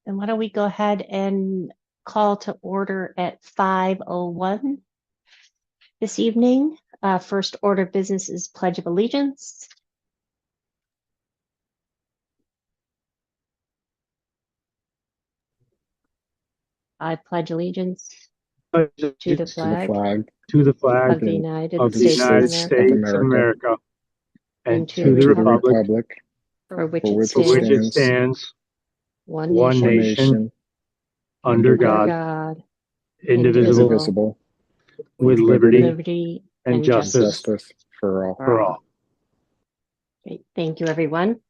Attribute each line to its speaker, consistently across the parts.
Speaker 1: then why don't we go ahead and call to order at 5:01 this evening. First order of business is Pledge of Allegiance. I pledge allegiance to the
Speaker 2: To the
Speaker 1: flag
Speaker 2: flag
Speaker 3: to the flag
Speaker 1: of the United
Speaker 3: of the
Speaker 1: States of
Speaker 3: United
Speaker 1: America
Speaker 3: States of America
Speaker 1: and
Speaker 3: and
Speaker 1: to
Speaker 3: to
Speaker 1: the
Speaker 3: the
Speaker 2: to the
Speaker 1: republic
Speaker 3: republic
Speaker 2: republic
Speaker 1: for which
Speaker 2: for
Speaker 1: it
Speaker 2: which
Speaker 3: for
Speaker 2: it
Speaker 3: which it
Speaker 1: stands,
Speaker 2: stands,
Speaker 3: stands,
Speaker 1: one
Speaker 3: one
Speaker 2: one
Speaker 1: nation,
Speaker 3: nation,
Speaker 2: nation,
Speaker 3: under
Speaker 2: under
Speaker 1: under
Speaker 2: God,
Speaker 3: God,
Speaker 1: God,
Speaker 3: indivisible,
Speaker 1: indivisible,
Speaker 2: indivisible,
Speaker 3: with
Speaker 2: with
Speaker 1: with
Speaker 3: liberty
Speaker 2: liberty
Speaker 1: liberty
Speaker 3: and
Speaker 1: and
Speaker 2: and
Speaker 3: justice
Speaker 1: justice
Speaker 2: justice for all.
Speaker 1: for
Speaker 3: for
Speaker 1: all.
Speaker 3: all.
Speaker 1: Great. Thank you, everyone.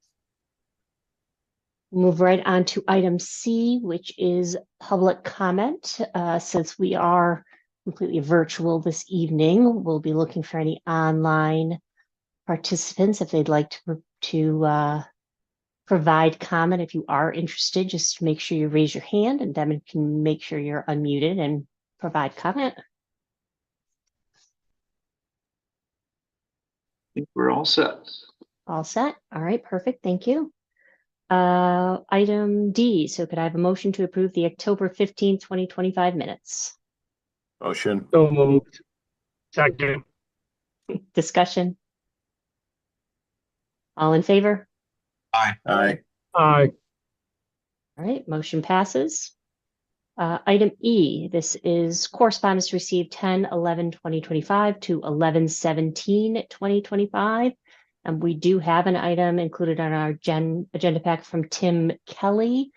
Speaker 1: Move right on to item C, which is public comment. Since we are completely virtual this evening, we'll be looking for any online participants if they'd like to provide comment. If you are interested, just make sure you raise your hand and Devin can make sure you're unmuted and provide comment.
Speaker 4: I think we're all set.
Speaker 1: All set? All right, perfect. Thank you. Item D. So could I have a motion to approve the October 15th, 2025 minutes?
Speaker 4: Motion.
Speaker 3: So moved. Second.
Speaker 1: Discussion? All in favor?
Speaker 4: Aye. Aye.
Speaker 3: Aye.
Speaker 1: All right, motion passes. Item E, this is correspondence received 10/11/2025 to 11/17/2025. And we do have an item included on our agenda pack from Tim Kelly.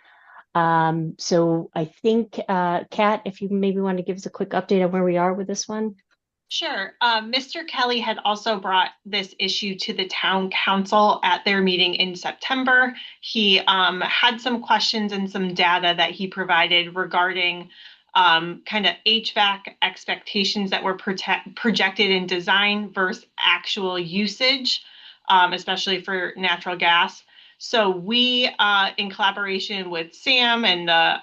Speaker 1: So I think, Kat, if you maybe want to give us a quick update on where we are with this one.
Speaker 5: Sure. Mr. Kelly had also brought this issue to the town council at their meeting in September. He had some questions and some data that he provided regarding kind of HVAC expectations that were projected in design versus actual usage, especially for natural gas. So we, in collaboration with Sam and the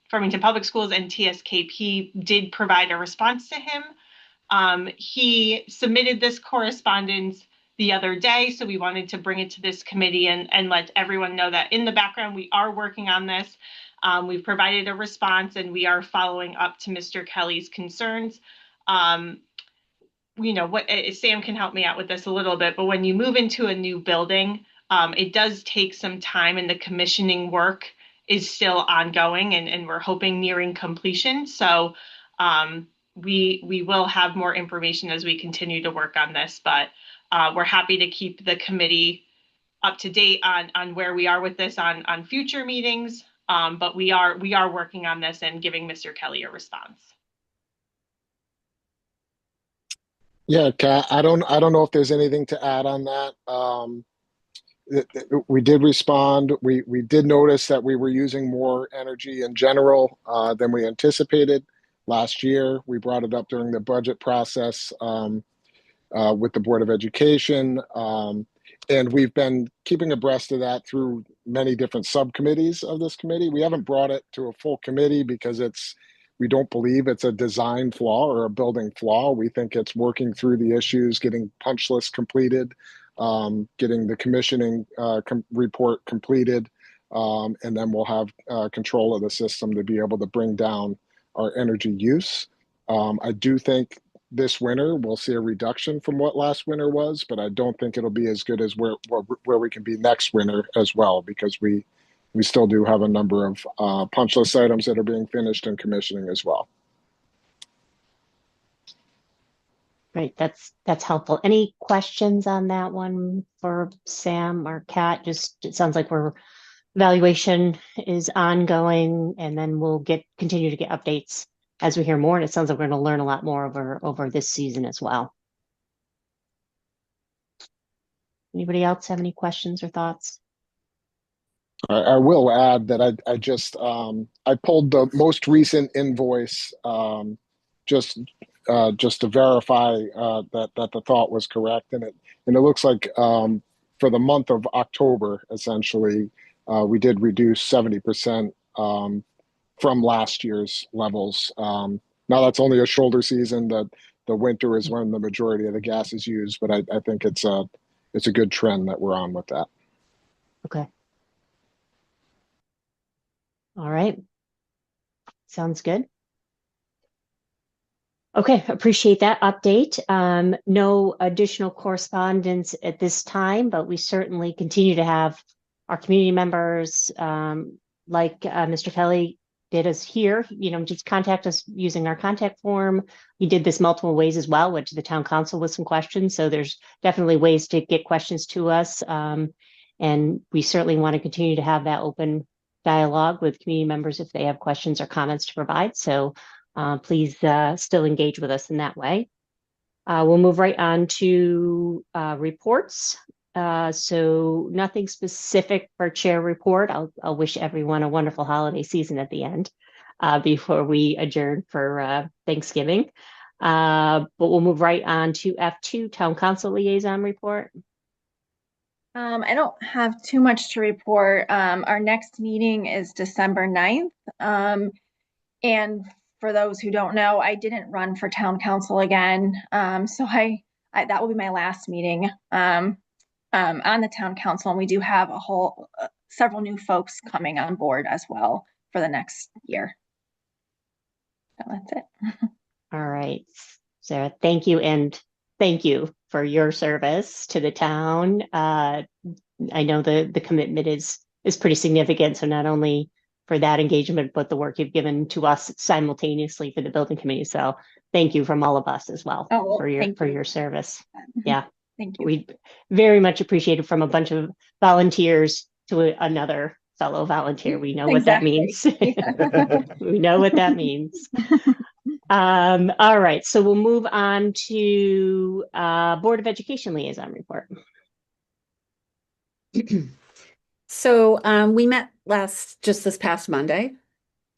Speaker 5: Farmington Public Schools and TSKP, did provide a response to him. He submitted this correspondence the other day, so we wanted to bring it to this committee and let everyone know that in the background, we are working on this. We've provided a response and we are following up to Mr. Kelly's concerns. Sam can help me out with this a little bit, but when you move into a new building, it does take some time and the commissioning work is still ongoing and we're hoping nearing completion. So we will have more information as we continue to work on this, but we're happy to keep the committee up to date on where we are with this on future meetings. But we are working on this and giving Mr. Kelly a response.
Speaker 2: Yeah, Kat, I don't know if there's anything to add on that. We did respond. We did notice that we were using more energy in general than we anticipated last year. We brought it up during the budget process with the Board of Education. And we've been keeping abreast of that through many different subcommittees of this committee. We haven't brought it to a full committee because we don't believe it's a design flaw or a building flaw. We think it's working through the issues, getting punch lists completed, getting the commissioning report completed, and then we'll have control of the system to be able to bring down our energy use. I do think this winter we'll see a reduction from what last winter was, but I don't think it'll be as good as where we can be next winter as well, because we still do have a number of punch list items that are being finished and commissioning as well.
Speaker 1: Great, that's helpful. Any questions on that one for Sam or Kat? Just, it sounds like evaluation is ongoing, and then we'll continue to get updates as we hear more. And it sounds like we're going to learn a lot more over this season as well. Anybody else have any questions or thoughts?
Speaker 2: I will add that I just I pulled the most recent invoice just to verify that the thought was correct, and it looks like for the month of October, essentially, we did reduce 70% from last year's levels. Now that's only a shoulder season. That the winter is when the majority of the gas is used, but I think it's a it's a good trend that we're on with that.
Speaker 1: Okay. All right. Sounds good. Okay, appreciate that update. No additional correspondence at this time, but we certainly continue to have our community members, like Mr. Kelly did us here, just contact us using our contact form. He did this multiple ways as well, went to the town council with some questions. So there's definitely ways to get questions to us. And we certainly want to continue to have that open dialogue with community members if they have questions or comments to provide. So please still engage with us in that way. We'll move right on to reports. So nothing specific for chair report. I'll wish everyone a wonderful holiday season at the end before we adjourn for Thanksgiving. But we'll move right on to F2, Town Council Liaison Report.
Speaker 6: I don't have too much to report. Our next meeting is December 9th. And for those who don't know, I didn't run for town council again. So that will be my last meeting on the town council. And we do have several new folks coming on board as well for the next year. So that's it.
Speaker 1: All right, Sarah, thank you. And thank you for your service to the town. I know the commitment is pretty significant. So not only for that engagement, but the work you've given to us simultaneously for the building committee. So thank you from all of us as well for your service. Yeah,
Speaker 6: thank you.
Speaker 1: We very much appreciate it, from a bunch of volunteers to another fellow volunteer. We know what that means. We know what that means. All right, so we'll move on to Board of Education Liaison Report.
Speaker 7: So we met just this past Monday,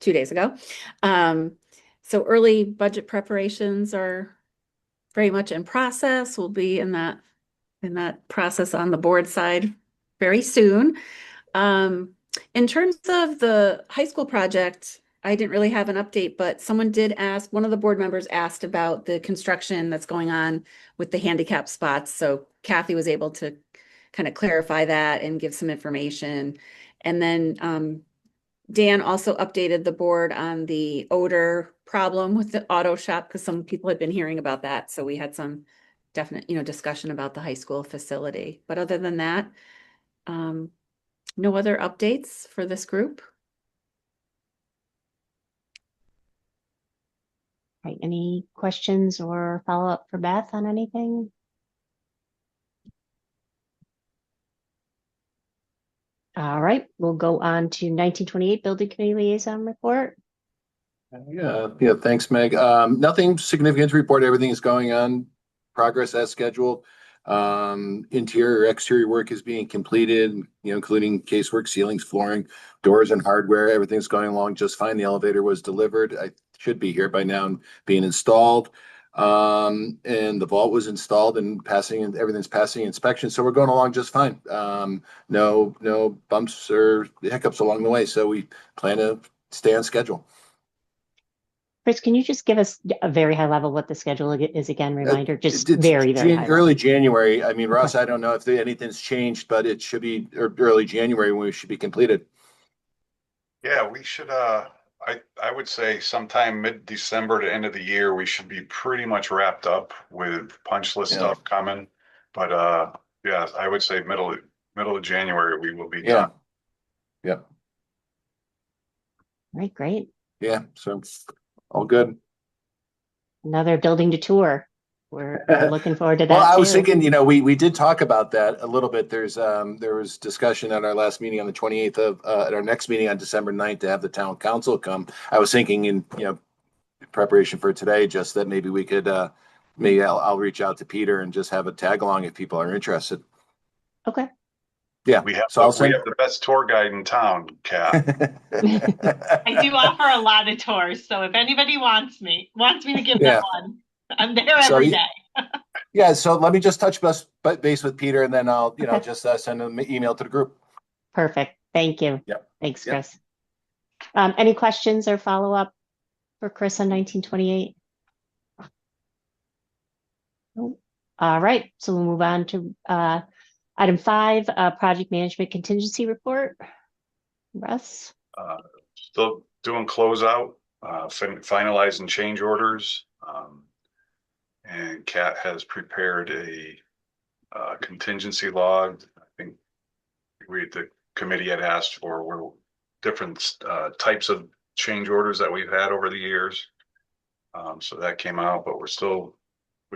Speaker 7: 2 days ago. So early budget preparations are very much in process. We'll be in that process on the board side very soon. In terms of the high school project, I didn't really have an update, but someone did ask, one of the board members asked about the construction that's going on with the handicap spots. So Kathy was able to kind of clarify that and give some information. And then Dan also updated the board on the odor problem with the auto shop, because some people had been hearing about that. So we had some definite, discussion about the high school facility. But other than that, no other updates for this group.
Speaker 1: Right, any questions or follow-up for Beth on anything? All right, we'll go on to 1928 Building Committee Liaison Report.
Speaker 4: Yeah, thanks, Meg. Nothing significant to report. Everything is going on progress as scheduled. Interior, exterior work is being completed, including casework, ceilings, flooring, doors, and hardware. Everything's going along just fine. The elevator was delivered. I should be here by now and being installed. And the vault was installed and everything's passing inspection. So we're going along just fine. No bumps or hiccups along the way. So we plan to stay on schedule.
Speaker 1: Chris, can you just give us a very high level what the schedule is again? Reminder, just very high
Speaker 4: early
Speaker 1: level.
Speaker 4: January. I mean, Ross, I don't know if anything's changed, but it should be early January when we should be completed.
Speaker 8: Yeah, we should. I would say sometime mid-December to end of the year, we should be pretty much wrapped up with punch list stuff coming. But yeah, I would say middle of January we will be done.
Speaker 4: Yeah.
Speaker 1: All right, great.
Speaker 4: Yeah, so all good.
Speaker 1: Another building to tour. We're looking forward to that.
Speaker 4: Well, I was
Speaker 1: too.
Speaker 4: thinking, we did talk about that a little bit. There was discussion at our last meeting on the 28th at our next meeting on December 9th to have the town council come. I was thinking in preparation for today, just that maybe we could maybe I'll reach out to Peter and just have a tag along if people are interested.
Speaker 1: Okay.
Speaker 4: Yeah.
Speaker 8: We have
Speaker 4: So
Speaker 8: we have the best tour guide in town, Kat.
Speaker 5: I do offer a lot of tours, so if anybody wants me to give them one, I'm there every day.
Speaker 4: Yeah, so let me just touch base with Peter, and then I'll just send an email to the group.
Speaker 1: Perfect. Thank you.
Speaker 4: Yep.
Speaker 1: Thanks, Chris. Any questions or follow-up for Chris on 1928? Nope. All right, so we'll move on to item 5, project management contingency report. Russ?
Speaker 8: still doing closeout, finalizing change orders. And Kat has prepared a contingency log. I think the committee had asked for different types of change orders that we've had over the years. So that came out, but we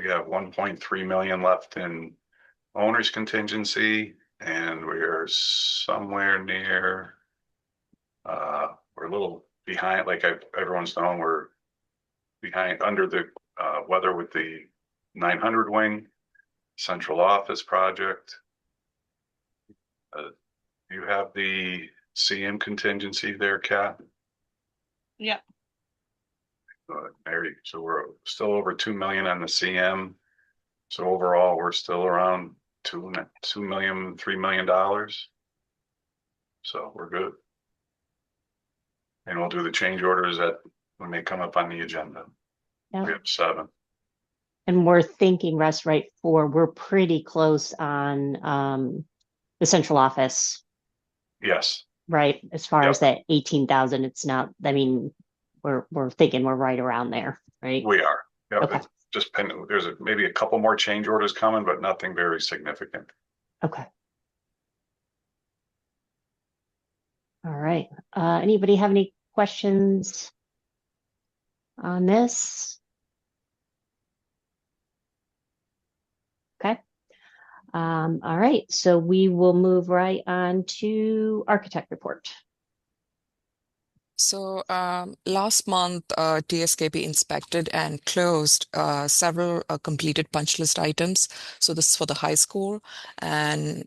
Speaker 8: have 1.3 million left in owner's contingency, and we are somewhere near, we're a little behind, like everyone's known, we're behind under the weather with the 900 wing central office project. You have the CM contingency there, Kat?
Speaker 5: Yep.
Speaker 8: So we're still over 2 million on the CM. So overall, we're still around $2 million, $3 million. So we're good. And we'll do the change orders when they come up on the agenda.
Speaker 1: Yep.
Speaker 8: We have 7.
Speaker 1: And we're thinking, Russ, right, we're pretty close on the central office,
Speaker 8: Yes.
Speaker 1: right? As far
Speaker 8: Yep.
Speaker 1: as that 18,000, it's not, I mean, we're thinking we're right around there, right?
Speaker 8: We are. Yep.
Speaker 1: Okay.
Speaker 8: It's just there's maybe a couple more change orders coming, but nothing very significant.
Speaker 1: Okay. All right. Anybody have any questions on this? Okay. All right. So we will move right on to architect report.
Speaker 9: So last month, TSKP inspected and closed several completed punch list items. So this is for the high school, and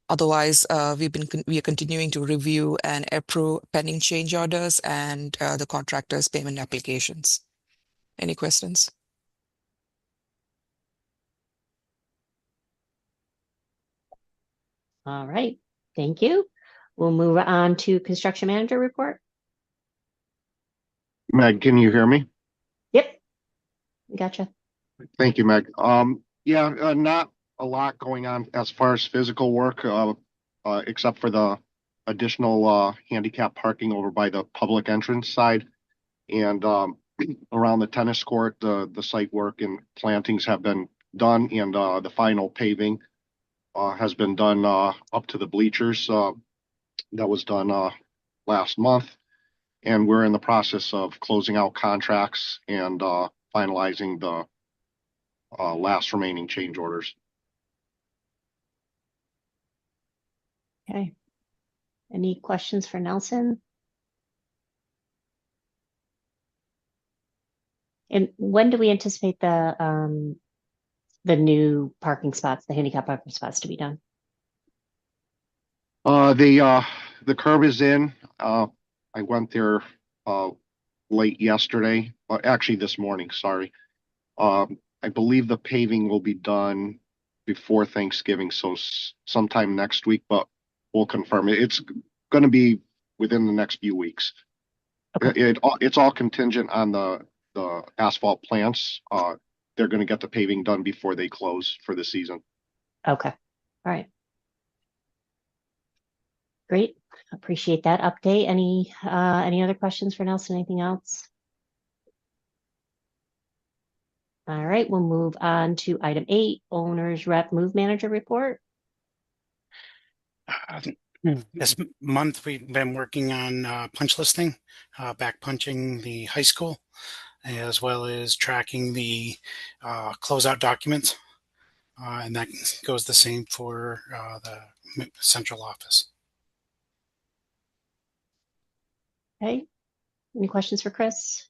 Speaker 9: otherwise we are continuing to review and approve pending change orders and the contractors' payment applications. Any questions?
Speaker 1: All right. Thank you. We'll move on to construction manager report.
Speaker 10: Meg, can you hear me?
Speaker 1: Yep. Gotcha.
Speaker 10: Thank you, Meg. Not a lot going on as far as physical work, except for the additional handicap parking over by the public entrance side. And around the tennis court, the site work and plantings have been done, and the final paving has been done up to the bleachers. That was done last month. And we're in the process of closing out contracts and finalizing the last remaining change orders.
Speaker 1: Okay. Any questions for Nelson? And when do we anticipate the new parking spots, the handicap parking spots, to be done?
Speaker 10: The curb is in. I went there late yesterday, actually this morning, sorry. I believe the paving will be done before Thanksgiving, so sometime next week, but we'll confirm it. It's going to be within the next few weeks. Okay. It's all contingent on the asphalt plants. They're going to get the paving done before they close for the season.
Speaker 1: Okay. All right. Great. Appreciate that update. Any other questions for Nelson? Anything else? All right, we'll move on to item 8, owner's rep move manager report.
Speaker 11: This month we've been working on punch listing, back punching the high school, as well as tracking the closeout documents. And that goes the same for the central office.
Speaker 1: Okay. Any questions for Chris?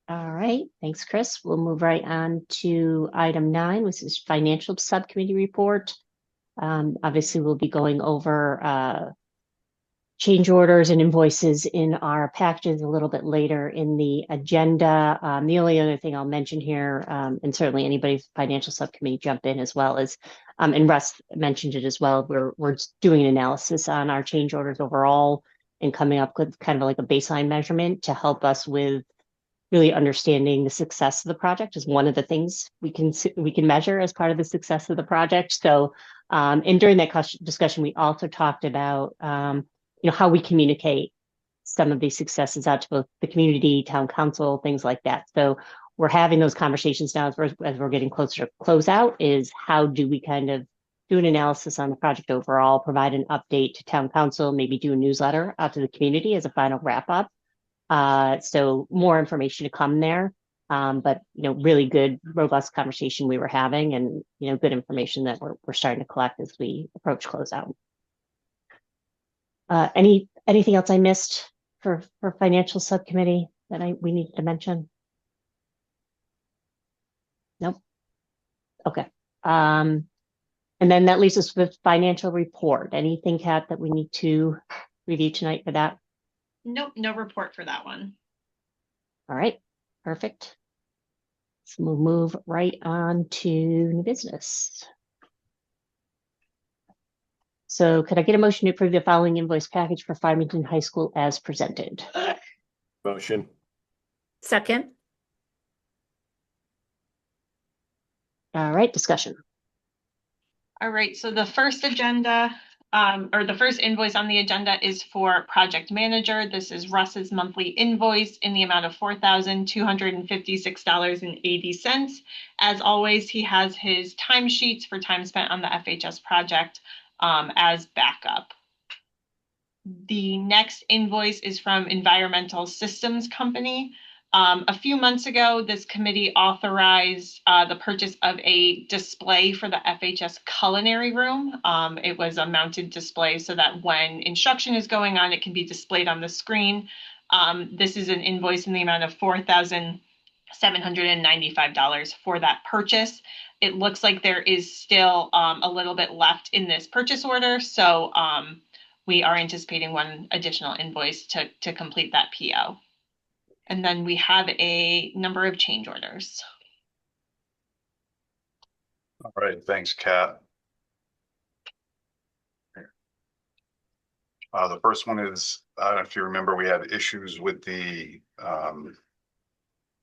Speaker 1: All right. Thanks, Chris. We'll move right on to item 9, which is financial subcommittee report. Obviously, we'll be going over change orders and invoices in our packages a little bit later in the agenda. The only other thing I'll mention here, and certainly anybody's financial subcommittee jump in as well, is, and Russ mentioned it as well, we're doing an analysis on our change orders overall and coming up with kind of like a baseline measurement to help us with really understanding the success of the project is one of the things we can measure as part of the success of the project. So And during that discussion, we also talked about, how we communicate some of these successes out to both the community, town council, things like that. So we're having those conversations now as we're getting closer to closeout, is how do we kind of do an analysis on the project overall, provide an update to town council, maybe do a newsletter out to the community as a final wrap up. So more information to come there. But really good, robust conversation we were having, and good information that we're starting to collect as we approach closeout. Anything else I missed for financial subcommittee that we needed to mention? Nope. Okay. And then that leaves us with financial report. Anything, Kat, that we need to review tonight for that?
Speaker 5: Nope, no report for that one.
Speaker 1: All right, perfect. So we'll move right on to new business. So could I get a motion to approve the following invoice package for Farmington High School as presented?
Speaker 4: Motion.
Speaker 7: Second.
Speaker 1: All right, discussion.
Speaker 5: All right, so the first agenda, or the first invoice on the agenda is for project manager. This is Russ's monthly invoice in the amount of $4,256.80. As always, he has his timesheets for time spent on the FHS project as backup. The next invoice is from Environmental Systems Company. A few months ago, this committee authorized the purchase of a display for the FHS culinary room. It was a mounted display so that when instruction is going on, it can be displayed on the screen. This is an invoice in the amount of $4,795 for that purchase. It looks like there is still a little bit left in this purchase order, so we are anticipating one additional invoice to complete that PO. And then we have a number of change orders.
Speaker 8: All right, thanks, Kat. The first one is, I don't know if you remember, we had issues with the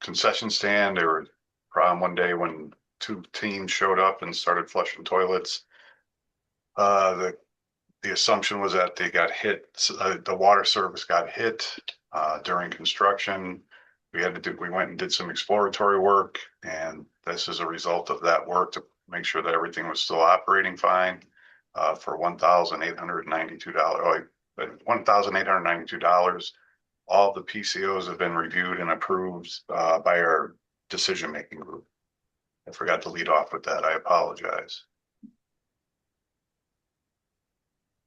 Speaker 8: concession stand. There were a problem one day when 2 teams showed up and started flushing toilets. The assumption was that they got hit, the water service got hit during construction. We went and did some exploratory work, and this is a result of that work to make sure that everything was still operating fine for $1,892. $1,892. All the PCOs have been reviewed and approved by our decision-making group. I forgot to lead off with that. I apologize.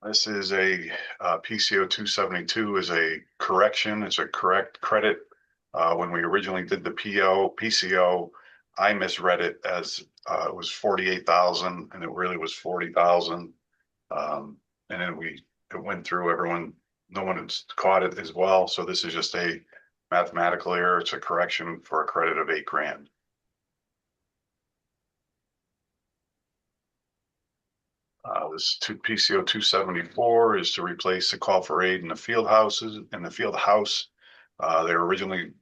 Speaker 8: This is a PCO 272 is a correction. It's a correct credit. When we originally did the PCO, I misread it as it was 48,000 and it really was 40,000. And then it went through everyone. No one has caught it as well. So this is just a mathematical error. It's a correction for a credit of $8,000. This PCO 274 is to replace the call for aid in the field houses. In the field house, they were originally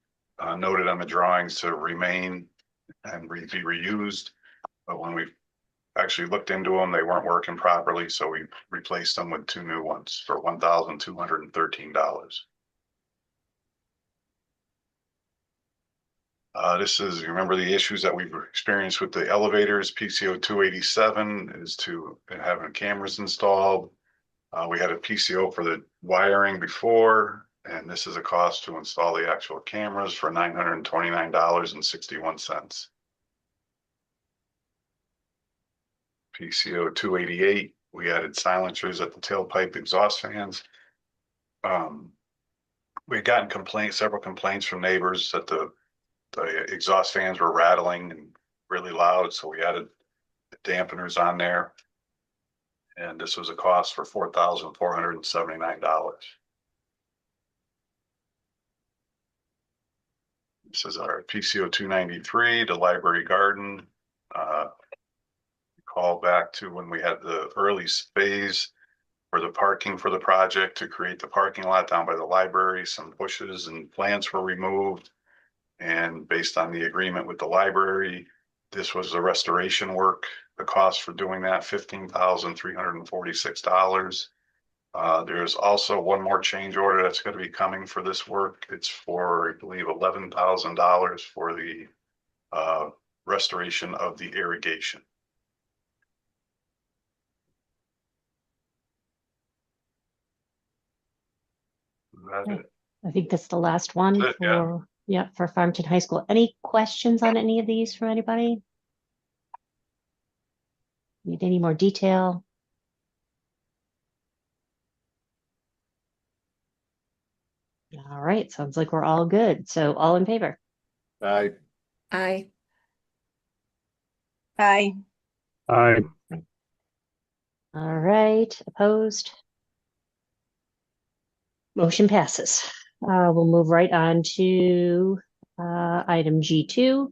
Speaker 8: noted on the drawings to remain and be reused, but when we actually looked into them, they weren't working properly, so we replaced them with 2 new ones for $1,213. This is, remember the issues that we've experienced with the elevators. PCO 287 is to having cameras installed. We had a PCO for the wiring before, and this is a cost to install the actual cameras for $929.61. PCO 288, we added silencers at the tailpipe exhaust fans. We'd gotten several complaints from neighbors that the exhaust fans were rattling and really loud, so we added the dampeners on there. And this was a cost for $4,479. This is our PCO 293, the library garden. Call back to when we had the early phase for the parking for the project to create the parking lot down by the library. Some bushes and plants were removed. And based on the agreement with the library, this was the restoration work the cost for doing that, $15,346. There's also one more change order that's going to be coming for this work. It's for, I believe, $11,000 for the restoration of the irrigation. That's it.
Speaker 1: I think that's the last one
Speaker 8: That's it, yeah.
Speaker 1: for, yeah, for Farmington High School. Any questions on any of these from anybody? Need any more detail? All right, sounds like we're all good. So all in favor?
Speaker 4: Aye.
Speaker 7: Aye.
Speaker 6: Aye.
Speaker 3: Aye.
Speaker 1: All right, opposed? Motion passes. We'll move right on to item G2.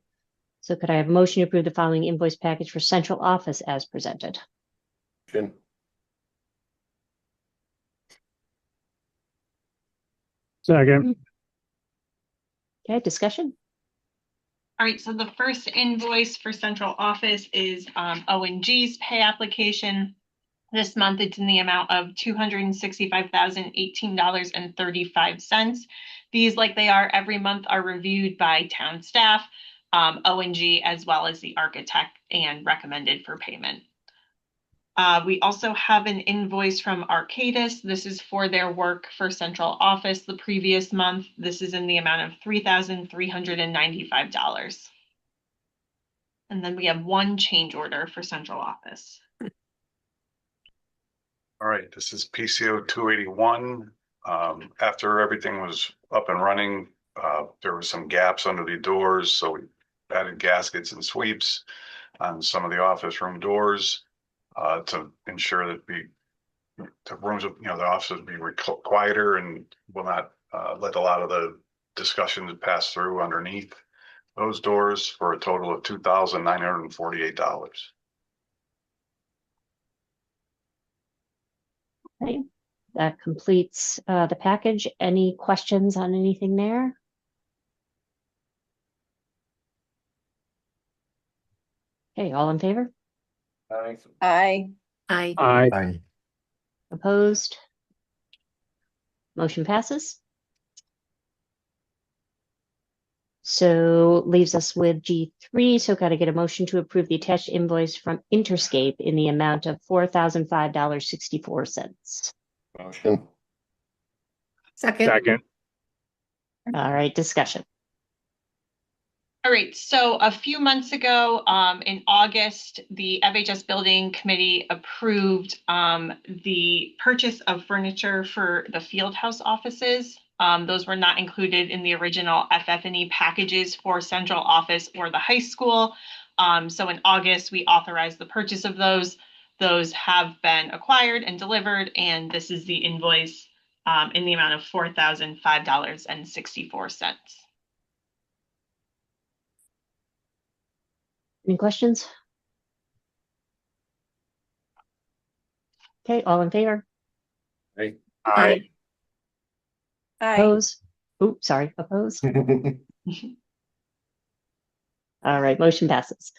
Speaker 1: So could I have a motion to approve the following invoice package for central office as presented?
Speaker 4: Motion.
Speaker 3: Second.
Speaker 1: Okay, discussion?
Speaker 5: All right, so the first invoice for central office is O&G's pay application. This month, it's in the amount of $265,018.35. These, like they are every month, are reviewed by town staff, O&G, as well as the architect, and recommended for payment. We also have an invoice from Arcadis. This is for their work for central office the previous month. This is in the amount of $3,395. And then we have one change order for central office.
Speaker 8: All right, this is PCO 281. After everything was up and running, there were some gaps under the doors, so we added gaskets and sweeps on some of the office room doors to ensure that the rooms, the offices be quieter and will not let a lot of the discussions pass through underneath those doors for a total of $2,948.
Speaker 1: Okay, that completes the package. Any questions on anything there? Okay, all in favor?
Speaker 4: Aye.
Speaker 6: Aye.
Speaker 7: Aye.
Speaker 3: Aye.
Speaker 1: Opposed? Motion passes. So leaves us with G3. So got to get a motion to approve the attached invoice from Interscape in the amount of $4,005.64.
Speaker 4: Motion.
Speaker 7: Second.
Speaker 3: Second.
Speaker 1: All right, discussion.
Speaker 5: All right, so a few months ago, in August, the FHS Building Committee approved the purchase of furniture for the field house offices. Those were not included in the original FF&E packages for central office or the high school. So in August, we authorized the purchase of those. Those have been acquired and delivered, and this is the invoice in the amount of $4,005.64.
Speaker 1: Any questions? Okay, all in favor?
Speaker 4: Aye.
Speaker 3: Aye.
Speaker 6: Aye.
Speaker 1: Oppose? Oops, sorry, opposed? All right, motion passes.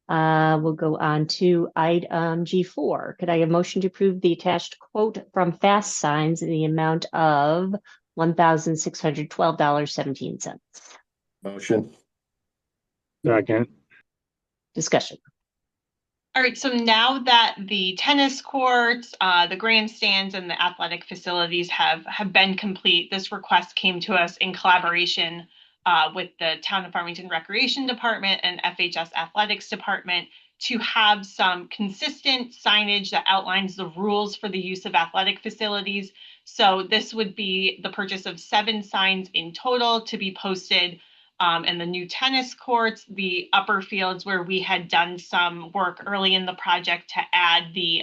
Speaker 1: We'll go on to item G4. Could I have a motion to approve the attached quote from Fast Signs in the amount of $1,612.17?
Speaker 4: Motion.
Speaker 3: Second.
Speaker 1: Discussion.
Speaker 5: All right, so now that the tennis courts, the grandstands, and the athletic facilities have been complete, this request came to us in collaboration with the Town of Farmington Recreation Department and FHS Athletics Department to have some consistent signage that outlines the rules for the use of athletic facilities. So this would be the purchase of 7 signs in total to be posted and the new tennis courts, the upper fields where we had done some work early in the project to add the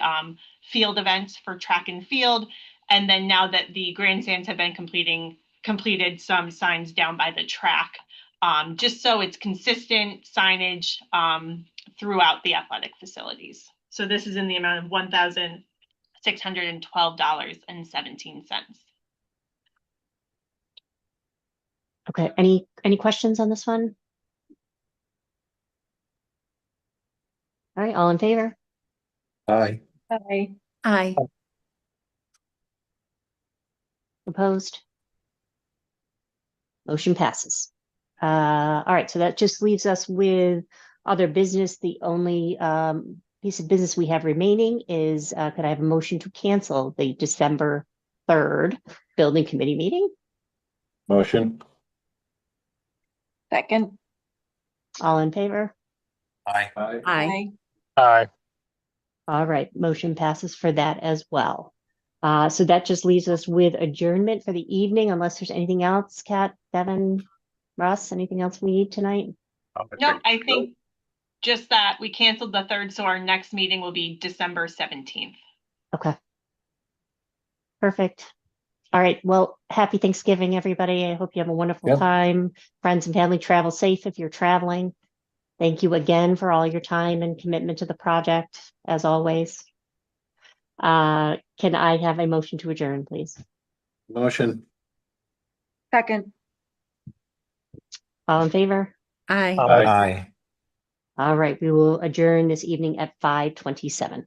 Speaker 5: field events for track and field. And then now that the grandstands have been completed some signs down by the track, just so it's consistent signage throughout the athletic facilities. So this is in the amount of $1,612.17.
Speaker 1: Okay, any questions on this one? All right, all in favor?
Speaker 4: Aye.
Speaker 6: Bye.
Speaker 7: Aye.
Speaker 1: Opposed? Motion passes. All right, so that just leaves us with other business. The only piece of business we have remaining is, could I have a motion to cancel the December 3rd building committee meeting?
Speaker 4: Motion.
Speaker 6: Second.
Speaker 1: All in favor?
Speaker 4: Aye.
Speaker 7: Aye.
Speaker 3: Aye.
Speaker 1: All right, motion passes for that as well. So that just leaves us with adjournment for the evening, unless there's anything else, Kat, Devin, Russ, anything else we need tonight?
Speaker 5: No, I think just that we canceled the 3rd, so our next meeting will be December 17th.
Speaker 1: Okay. Perfect. All right. Well, happy Thanksgiving, everybody. I hope you have a wonderful
Speaker 4: Yep.
Speaker 1: time. Friends and family, travel safe if you're traveling. Thank you again for all your time and commitment to the project, as always. Can I have a motion to adjourn, please?
Speaker 4: Motion.
Speaker 6: Second.
Speaker 1: All in favor?
Speaker 7: Aye.
Speaker 3: Aye.
Speaker 1: All right. We will adjourn this evening at 5:27.